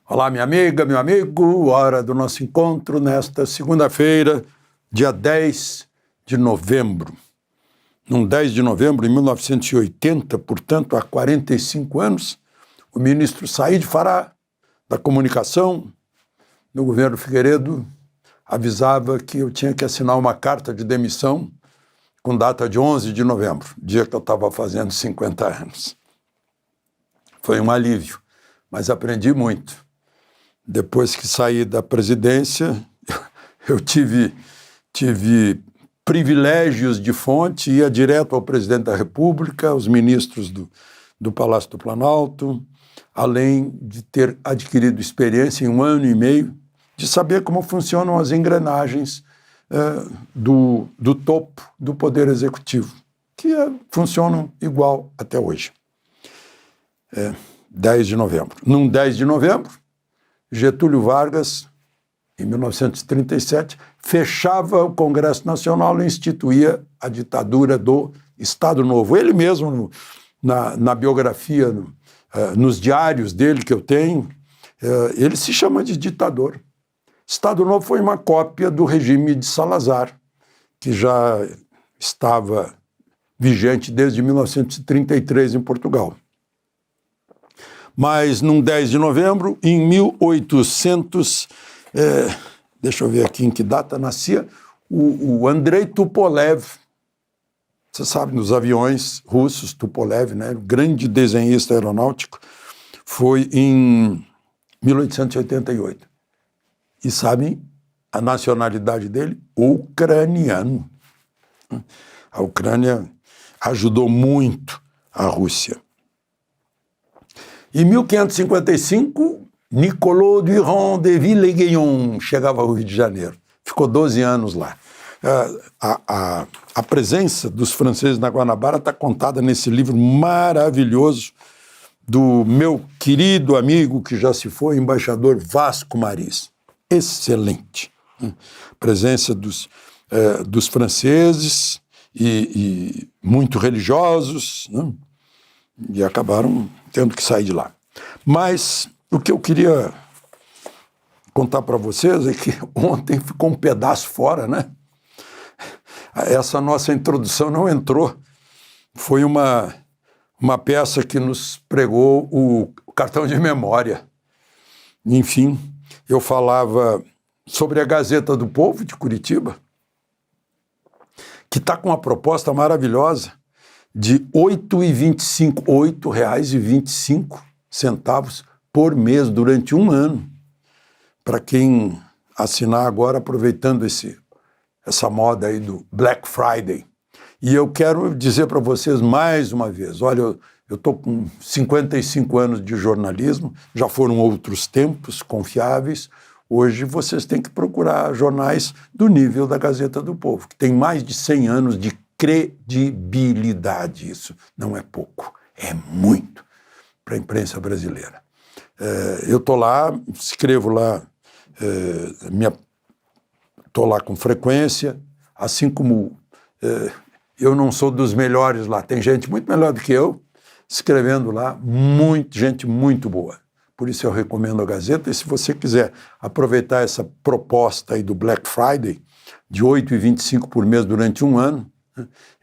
Olá, minha amiga, meu amigo, hora do nosso encontro nesta segunda-feira, dia 10 de novembro. Num 10 de novembro de 1980, portanto, há 45 anos, o ministro Said Fará, da Comunicação, no governo Figueiredo, avisava que eu tinha que assinar uma carta de demissão com data de 11 de novembro, dia que eu estava fazendo 50 anos. Foi um alívio, mas aprendi muito. Depois que saí da presidência, eu tive privilégios de fonte, ia direto ao presidente da República, aos ministros do Palácio do Planalto, além de ter adquirido experiência em 1 ano e meio, de saber como funcionam as engrenagens do topo do Poder Executivo, que funcionam igual até hoje. 10 de novembro. Num 10 de novembro, Getúlio Vargas, em 1937, fechava o Congresso Nacional e instituía a ditadura do Estado Novo. Ele mesmo, na biografia, nos diários dele que eu tenho, ele se chama de ditador. Estado Novo foi uma cópia do regime de Salazar, que já estava vigente desde 1933 em Portugal. Mas, num 10 de novembro, em 1800, deixa eu ver aqui em que data nascia, o Andrei Tupolev, você sabe, nos aviões russos, Tupolev, né, grande desenhista aeronáutico, foi em 1888. E sabem a nacionalidade dele? Ucraniano. A Ucrânia ajudou muito a Rússia. Em 1555, Nicolas Durand de Villeguignon chegava ao Rio de Janeiro. Ficou 12 anos lá. A presença dos franceses na Guanabara está contada nesse livro maravilhoso do meu querido amigo, que já se foi, embaixador Vasco Maris. Excelente. Presença dos franceses e muito religiosos, né? E acabaram tendo que sair de lá. Mas o que eu queria contar para vocês é que ontem ficou um pedaço fora, né? Essa nossa introdução não entrou. Foi uma peça que nos pregou o cartão de memória. Enfim, eu falava sobre a Gazeta do Povo de Curitiba, que está com uma proposta maravilhosa de R$ 8,25 por mês durante 1 ano, para quem assinar agora, aproveitando essa moda aí do Black Friday. E eu quero dizer para vocês mais uma vez, olha, eu estou com 55 anos de jornalismo, já foram outros tempos confiáveis, hoje vocês têm que procurar jornais do nível da Gazeta do Povo, que tem mais de 100 anos de credibilidade. Isso não é pouco, é muito para a imprensa brasileira. Eu estou lá, escrevo lá, estou lá com frequência, assim como eu não sou dos melhores lá, tem gente muito melhor do que eu escrevendo lá, gente muito boa. Por isso eu recomendo a Gazeta, e se você quiser aproveitar essa proposta aí do Black Friday, de R$ 8,25 por mês durante 1 ano,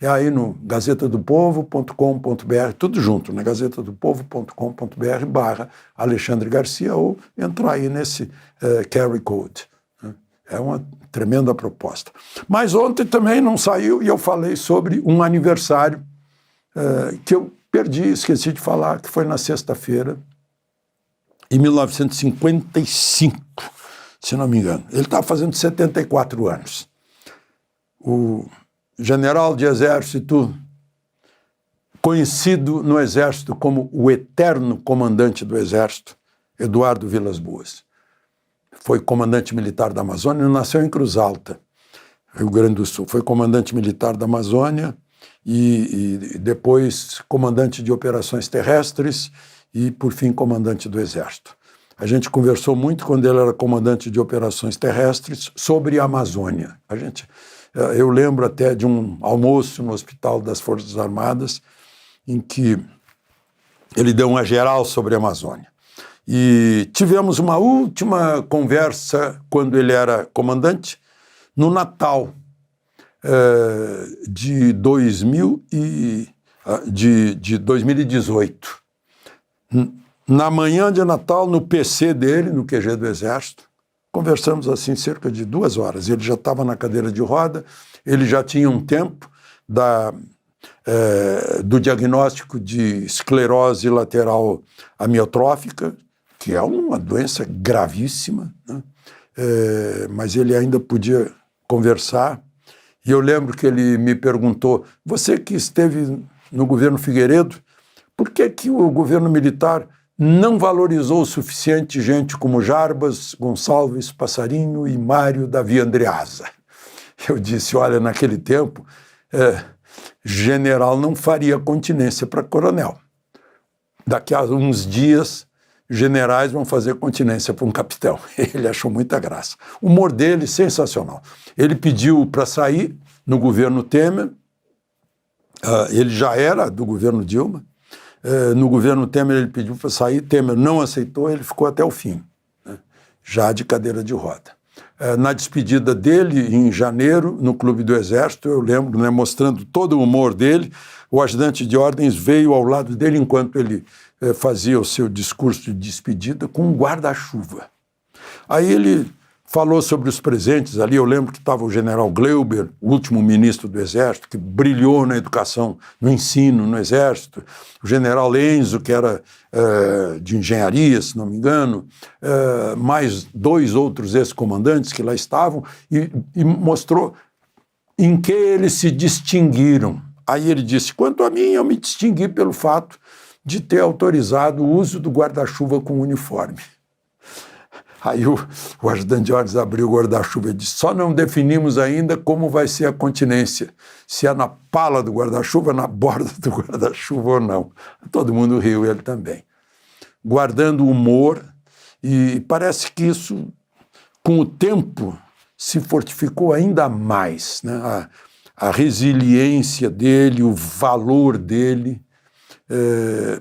é aí no gazetadopovo.com.br, tudo junto, né? gazetadopovo.com.br/Alexandre Garcia, ou entrar aí nesse QR Code. É uma tremenda proposta. Mas ontem também não saiu e eu falei sobre um aniversário que eu esqueci de falar, que foi na sexta-feira, em 1955, se não me engano. Ele estava fazendo 74 anos. O general de exército, conhecido no exército como o eterno comandante do exército, Eduardo Vilas Boas. Foi comandante militar da Amazônia, nasceu em Cruz Alta, Rio Grande do Sul. Foi comandante militar da Amazônia e depois comandante de operações terrestres e, por fim, comandante do exército. A gente conversou muito quando ele era comandante de operações terrestres sobre a Amazônia. Eu lembro até de um almoço no Hospital das Forças Armadas em que ele deu uma geral sobre a Amazônia. E tivemos uma última conversa quando ele era comandante, no Natal de 2018. Na manhã de Natal, no PC dele, no QG do Exército, conversamos assim cerca de 2 horas. Ele já estava na cadeira de roda, ele já tinha um tempo do diagnóstico de esclerose lateral amiotrófica, que é uma doença gravíssima, né? Mas ele ainda podia conversar. E eu lembro que ele me perguntou: você que esteve no governo Figueiredo, por que o governo militar não valorizou o suficiente gente como Jarbas, Gonçalves, Passarinho e Mário Davi Andreasa? Eu disse: olha, naquele tempo, general não faria continência para coronel. Daqui a uns dias, generais vão fazer continência para um capitão. Ele achou muita graça. O humor dele, sensacional. Ele pediu para sair no governo Temer, ele já era do governo Dilma, no governo Temer ele pediu para sair, Temer não aceitou, ele ficou até o fim, né? Já de cadeira de roda. Na despedida dele, em janeiro, no Clube do Exército, eu lembro, né, mostrando todo o humor dele, o ajudante de ordens veio ao lado dele enquanto ele fazia o seu discurso de despedida com um guarda-chuva. Aí ele falou sobre os presentes ali. Eu lembro que estava o general Gleuber, o último ministro do Exército, que brilhou na educação, no ensino, no Exército. O general Enzo, que era de engenharia, se não me engano. Mais 2 outros ex-comandantes que lá estavam. E mostrou em que eles se distinguiram. Aí ele disse: quanto a mim, eu me distingui pelo fato de ter autorizado o uso do guarda-chuva com uniforme. Aí o ajudante de ordens abriu o guarda-chuva e disse: só não definimos ainda como vai ser a continência, se é na pala do guarda-chuva, na borda do guarda-chuva ou não. Todo mundo riu, ele também. Guardando o humor, e parece que isso, com o tempo, se fortificou ainda mais, né? A resiliência dele, o valor dele,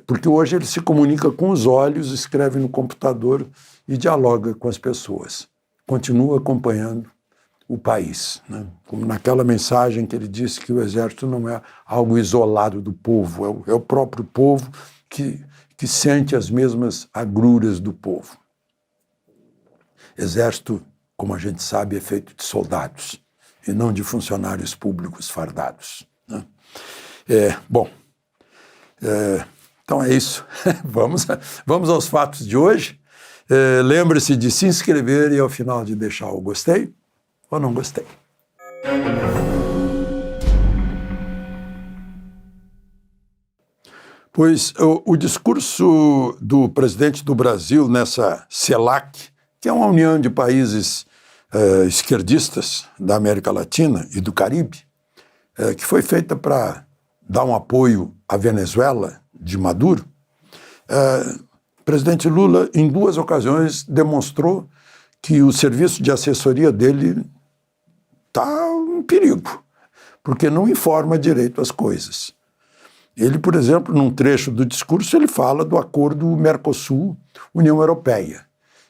porque hoje ele se comunica com os olhos, escreve no computador e dialoga com as pessoas. Continua acompanhando o país, né? Como naquela mensagem que ele disse que o Exército não é algo isolado do povo, é o próprio povo que sente as mesmas agruras do povo. Exército, como a gente sabe, é feito de soldados e não de funcionários públicos fardados, né? Então é isso. Vamos aos fatos de hoje. Lembre-se de se inscrever e ao final de deixar o gostei ou não gostei. Pois o discurso do presidente do Brasil nessa CELAC, que é uma união de países esquerdistas da América Latina e do Caribe, que foi feita para dar um apoio à Venezuela de Maduro, o presidente Lula, em 2 ocasiões, demonstrou que o serviço de assessoria dele está em perigo, porque não informa direito as coisas. Ele, por exemplo, num trecho do discurso, ele fala do acordo Mercosul-União Europeia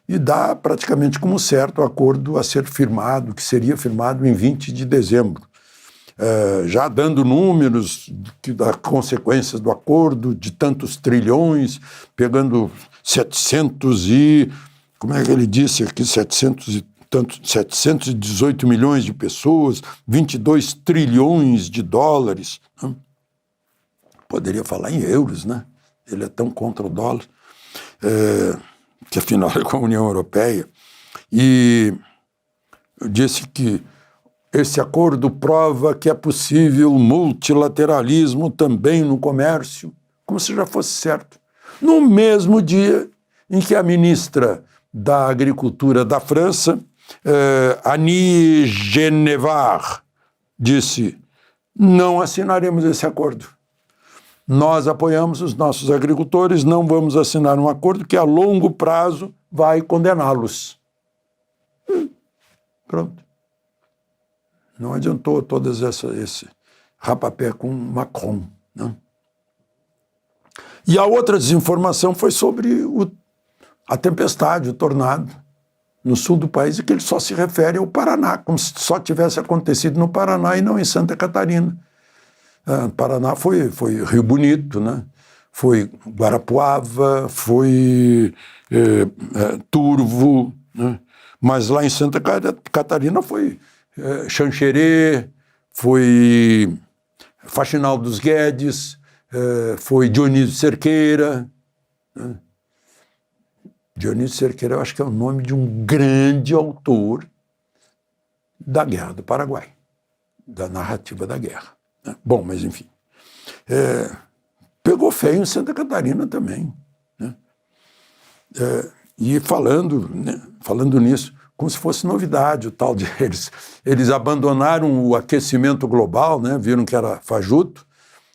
e dá praticamente como certo o acordo a ser firmado, que seria firmado em 20 de dezembro. Já dando números das consequências do acordo, de tantos trilhões, pegando 700 e... como é que ele disse aqui? 718 milhões de pessoas, 22 trilhões de dólares. Né? Poderia falar em euros, né? Ele é tão contra o dólar, que afinal é com a União Europeia. E eu disse que esse acordo prova que é possível multilateralismo também no comércio, como se já fosse certo. No mesmo dia em que a ministra da Agricultura da França, Annie Genevard, disse: não assinaremos esse acordo. Nós apoiamos os nossos agricultores, não vamos assinar um acordo que a longo prazo vai condená-los. Pronto. Não adiantou todas esse rapapé com Macron, né? E a outra desinformação foi sobre a tempestade, o tornado, no sul do país, e que ele só se refere ao Paraná, como se só tivesse acontecido no Paraná e não em Santa Catarina. Paraná foi Rio Bonito, né? Foi Guarapuava, foi Turvo, né? Mas lá em Santa Catarina foi Xanxerê, foi Faxinal dos Guedes, foi Dionísio Cerqueira. Né? Dionísio Cerqueira, eu acho que é o nome de um grande autor da Guerra do Paraguai, da narrativa da guerra. Né? Bom, mas enfim. Pegou feio em Santa Catarina também. Né? E falando nisso, como se fosse novidade o tal de eles abandonaram o aquecimento global, né? Viram que era fajuto,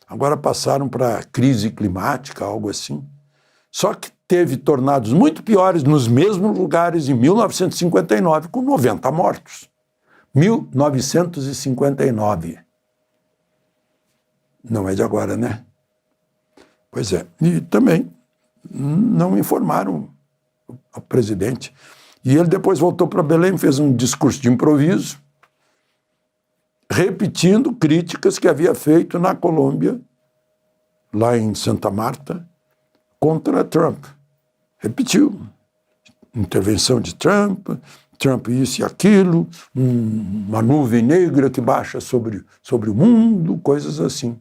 agora passaram para a crise climática, algo assim. Só que teve tornados muito piores nos mesmos lugares em 1959, com 90 mortos. 1959. Não é de agora, né? Pois é. E também não informaram o presidente. E ele depois voltou para Belém, fez um discurso de improviso, repetindo críticas que havia feito na Colômbia, lá em Santa Marta, contra Trump. Repetiu. Intervenção de Trump isso e aquilo, uma nuvem negra que baixa sobre o mundo, coisas assim.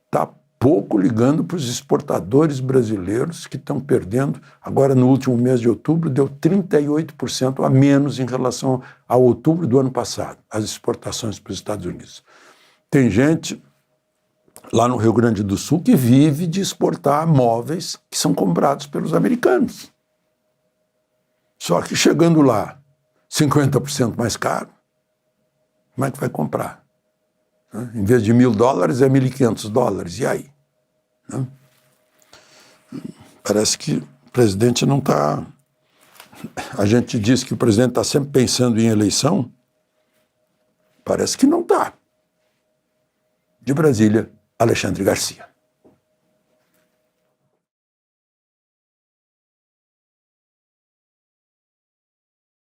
Está pouco ligando para os exportadores brasileiros que estão perdendo. Agora, no último mês de outubro, deu 38% a menos em relação a outubro do ano passado, as exportações para os Estados Unidos. Tem gente lá no Rio Grande do Sul que vive de exportar móveis que são comprados pelos americanos. Só que chegando lá, 50% mais caro, como é que vai comprar? Em vez de $1.000, é $1.500. E aí? Parece que o presidente não está... A gente diz que o presidente está sempre pensando em eleição. Parece que não está. De Brasília, Alexandre Garcia.